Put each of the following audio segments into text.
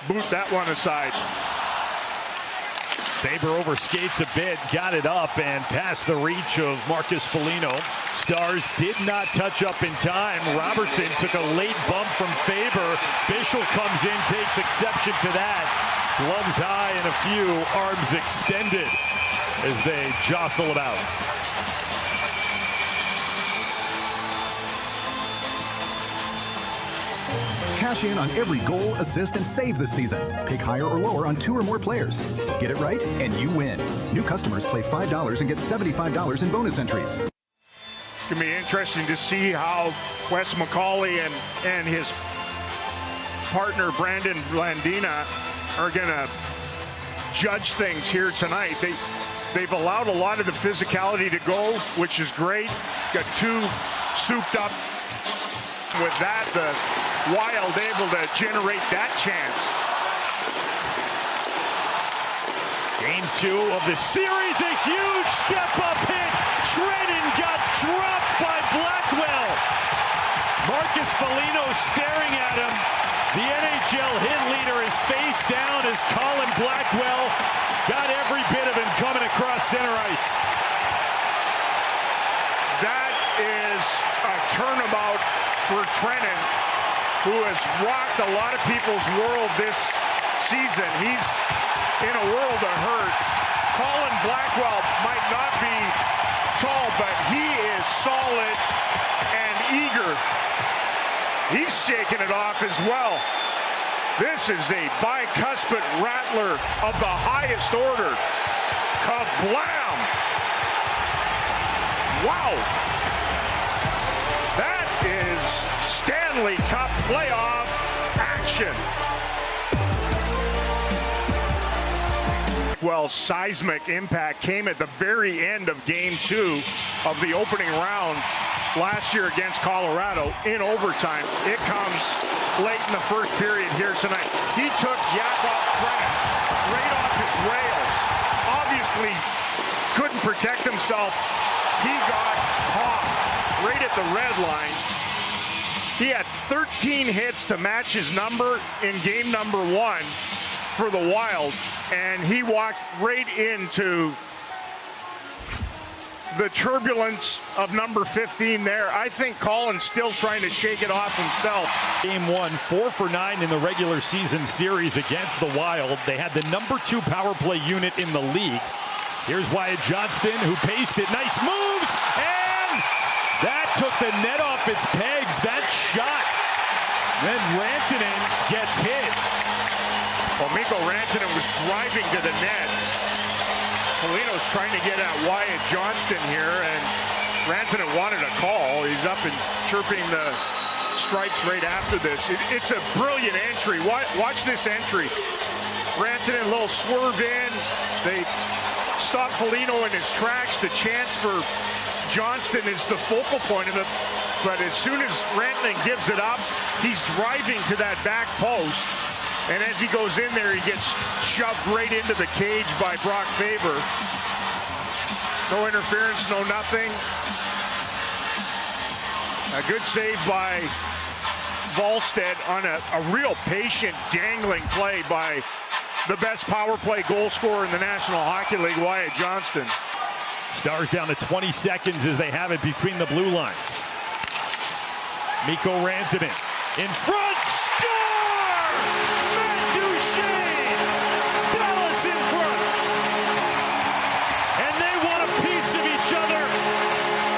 boot that one aside. Faber overskates a bit, got it up and past the reach of Marcus Foligno. Stars did not touch up in time. Robertson took a late bump from Faber. Bischel comes in, takes exception to that. Gloves high and a few arms extended as they jostle about. Cash in on every goal, assist, and save this season. Pick higher or lower on 2 or more players. Get it right, and you win. New customers play $5 and get $75 in bonus entries. It's going to be interesting to see how Wes McCauley and his partner Brandon Blandina are going to judge things here tonight. They've allowed a lot of the physicality to go, which is great. Got 2 souped up. With that, the Wild able to generate that chance. Game 2 of the series, a huge step-up hit. Trennan got dropped by Blackwell. Marcus Foligno staring at him. The NHL hit leader is face down as Colin Blackwell got every bit of him coming across center ice. That is a turnabout for Trennan, who has rocked a lot of people's world this season. He's in a world of hurt. Colin Blackwell might not be tall, but he is solid and eager. He's shaking it off as well. This is a bicuspid rattler of the highest order. Kablam! Wow! That is Stanley Cup playoff action. Well, seismic impact came at the very end of Game 2 of the opening round last year against Colorado in overtime. It comes late in the first period here tonight. He took Yakov Trennan right off his rails. Obviously couldn't protect himself. He got caught right at the red line. He had 13 hits to match his number in game number 1 for the Wild, and he walked right into the turbulence of number 15 there. I think Colin's still trying to shake it off himself. Game 1, 4 for 9 in the regular season series against the Wild. They had the number 2 power play unit in the league. Here's Wyatt Johnston, who paced it. Nice moves, and that took the net off its pegs. That shot. Then Rantanen gets hit. Well, Mikko Rantanen was driving to the net. Foligno's trying to get at Wyatt Johnston here, and Rantanen wanted a call. He's up and chirping the stripes right after this. It's a brilliant entry. Watch this entry. Rantanen, a little swerve in. They stop Foligno in his tracks. The chance for Johnston is the focal point of it. But as soon as Rantanen gives it up, he's driving to that back post. And as he goes in there, he gets shoved right into the cage by Brock Faber. No interference, no nothing. A good save by Volstead on a real patient, dangling play by the best power play goal scorer in the National Hockey League, Wyatt Johnston. Stars down to 20 seconds as they have it between the blue lines. Mikko Rantanen in front, score! Matt Duchene! Dallas in front! And they want a piece of each other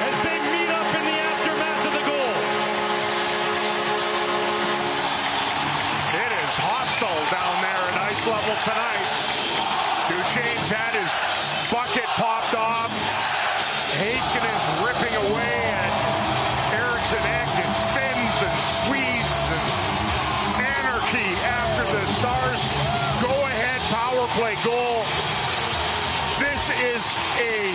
as they meet up in the aftermath of the goal. It is hostile down there at ice level tonight. Duchene's had his bucket popped off. Haskinen's ripping away at Eriksson Ek. It's Finns and Swedes and anarchy after the Stars go-ahead power play goal. This is a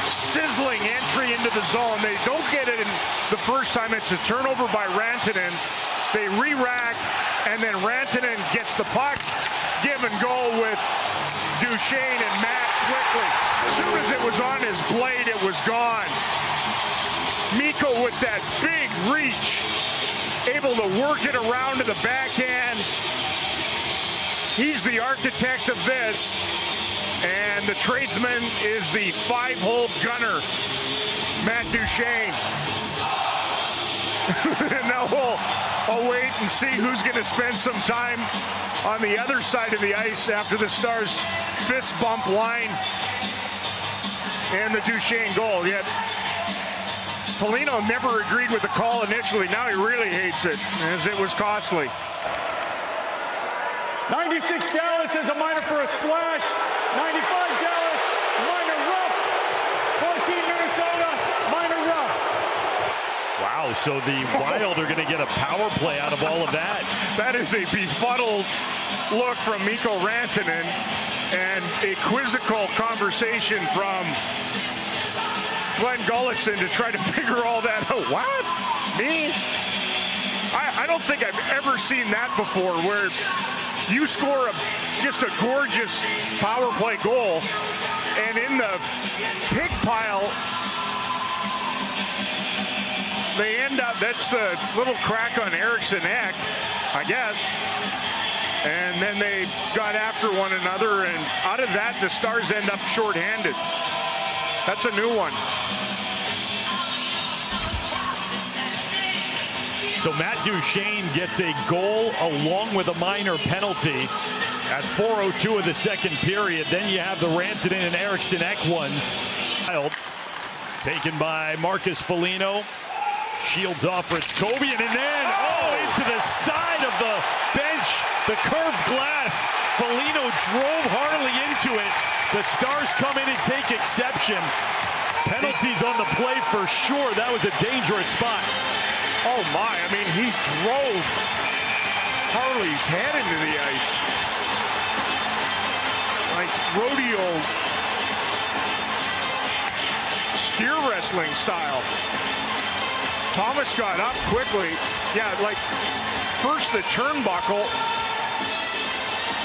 sizzling entry into the zone. They don't get it in the first time. It's a turnover by Rantanen. They re-rack, and then Rantanen gets the puck. Give and go with Duchene and Matt quickly. As soon as it was on his blade, it was gone. Mikko with that big reach, able to work it around to the backhand. He's the architect of this, and the tradesman is the 5-hole gunner, Matt Duchene. Now I'll wait and see who's going to spend some time on the other side of the ice after the Stars fist bump line and the Duchene goal. Yet Foligno never agreed with the call initially. Now he really hates it, as it was costly. 96 Dallas has a minor for a slash. 95 Dallas, minor rough. 14 Minnesota, minor rough. Wow, so the Wild are going to get a power play out of all of that. That is a befuddled look from Mikko Rantanen and a quizzical conversation from Glenn Gullickson to try to figure all that out. What? Me? I don't think I've ever seen that before, where you score just a gorgeous power play goal, and in the pig pile, they end up, that's the little crack on Eriksen Ek, I guess. And then they got after one another, and out of that, the Stars end up shorthanded. That's a new one. So Matt Duchene gets a goal along with a minor penalty at 4:02 of the second period. Then you have the Rantanen and Eriksen Ek ones. Taken by Marcus Foligno. Shields off for Kobian, and then, into the side of the bench. The curved glass. Foligno drove Harley into it. The Stars come in and take exception. Penalties on the play for sure. That was a dangerous spot. Oh my, I mean, he drove Harley's head into the ice. Like rodeo steer wrestling style. Thomas got up quickly. Yeah, like first the turnbuckle.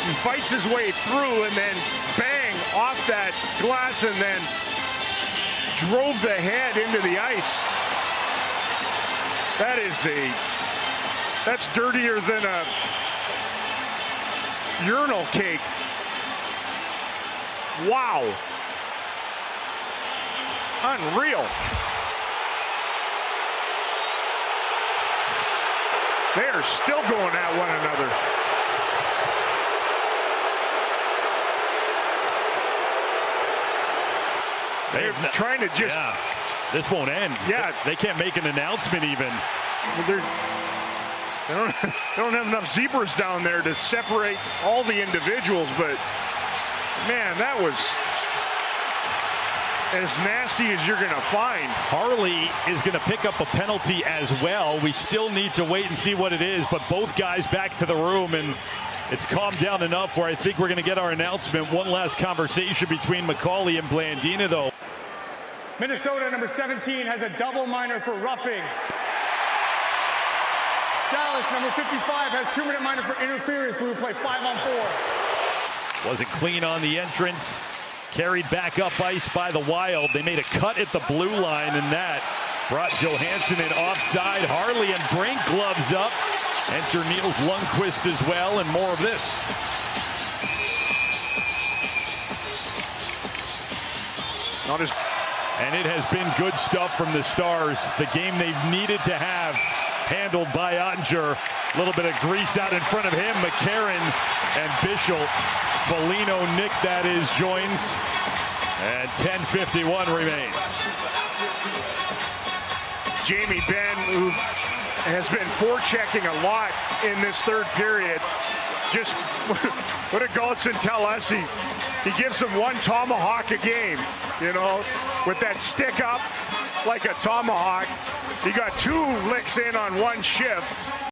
He fights his way through and then bang off that glass and then drove the head into the ice. That's dirtier than a urinal cake. Wow. Unreal. They are still going at one another. They're trying to just... Yeah. This won't end. Yeah. They can't make an announcement even. They don't have enough zebras down there to separate all the individuals, but man, that was as nasty as you're going to find. Harley is going to pick up a penalty as well. We still need to wait and see what it is, but both guys back to the room, and it's calmed down enough where I think we're going to get our announcement. One last conversation between McCauley and Blandina, though. Minnesota, number 17, has a double minor for roughing. Dallas, number 55, has 2-minute minor for interference. We will play 5-on-4. Wasn't clean on the entrance. Carried back up ice by the Wild. They made a cut at the blue line, and that brought Johansson in offside. Harley and Brink gloves up. Enter Niels Lundqvist as well, and more of this. Not as... And it has been good stuff from the Stars. The game they've needed to have handled by Ottinger. A little bit of grease out in front of him. McCarron and Bischel. Foligno, Nick, that is, joins. And 10:51 remains. Jamie Benn, who has been forechecking a lot in this third period. Just what did Gullickson tell us? He gives him one tomahawk a game, you know, with that stick up like a tomahawk. He got 2 licks in on one shift.